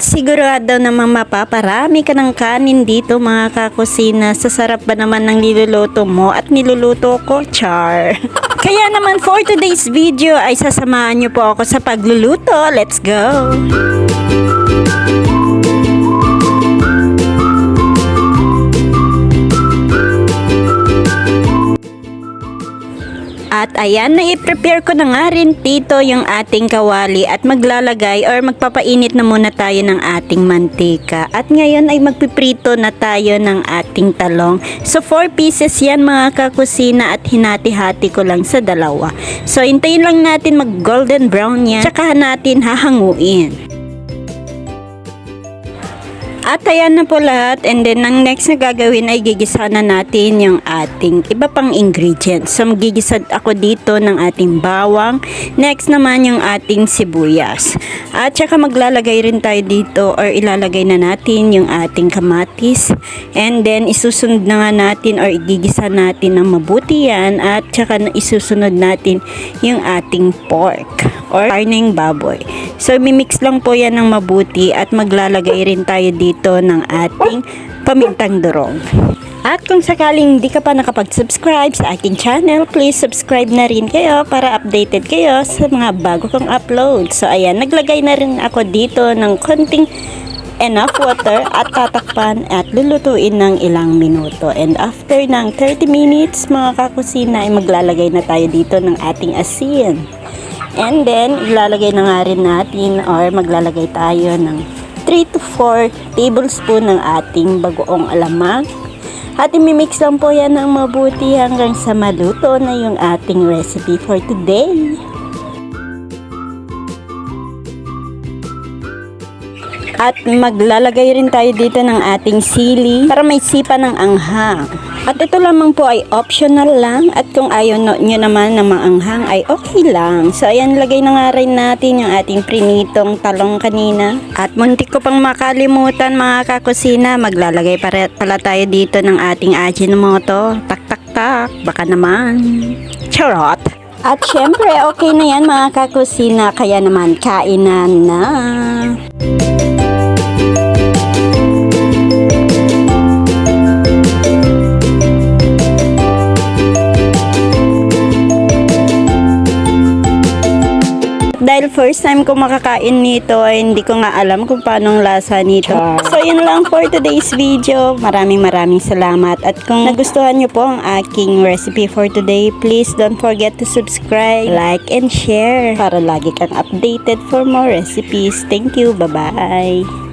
At sigurado namang mapaparami ka ng kanin dito mga kakusina. Sa sarap ba naman ng niluluto mo at niluluto ko, char. Kaya naman for today's video ay sasamahan niyo po ako sa pagluluto. Let's go! At ayan, na-prepare ko na nga rin dito yung ating kawali at maglalagay or magpapainit na muna tayo ng ating mantika. At ngayon ay magpiprito na tayo ng ating talong. So 4 pieces yan mga kakusina at hinati-hati ko lang sa dalawa. So hintayin lang natin mag golden brown yan, tsaka natin hahanguin. At ayan na po lahat, and then ang next na gagawin ay gigisa na natin yung ating iba pang ingredients. So magigisa ako dito ng ating bawang, next naman yung ating sibuyas. At saka maglalagay rin tayo dito or ilalagay na natin yung ating kamatis, and then isusunod na nga natin or igigisa natin ng mabuti yan, at saka isusunod natin yung ating pork or karneng baboy. So mimix lang po yan ng mabuti at maglalagay rin tayo dito ng ating pamintang durog. At kung sakaling hindi ka pa nakapag-subscribe sa aking channel, please subscribe na rin kayo para updated kayo sa mga bago kong upload. So ayan, naglagay na rin ako dito ng konting enough water at tatakpan at lulutuin ng ilang minuto. And after ng 30 minutes mga kakusina ay maglalagay na tayo dito ng ating asin. And then, ilalagay na nga rin natin or maglalagay tayo ng 3 to 4 tablespoon ng ating bagoong alamang. At imimix lang po yan ng mabuti hanggang sa maluto na yung ating recipe for today. At maglalagay rin tayo dito ng ating sili para may sipa ng anghang. At ito lamang po ay optional lang, at kung ayaw nyo naman na maanghang ay okay lang. So ayan, lagay na nga rin natin yung ating prinitong talong kanina. At muntik ko pang makalimutan mga kakusina, maglalagay pala tayo dito ng ating Ajinomoto. Tak tak tak, baka naman. Charot! At syempre okay na yan mga kakusina, kaya naman kainan na. Dahil first time ko makakain nito ay hindi ko nga alam kung paano ang lasa nito. So yun lang for today's video. Maraming salamat. At kung nagustuhan nyo po ang aking recipe for today, please don't forget to subscribe, like, and share para lagi kang updated for more recipes. Thank you. Bye-bye.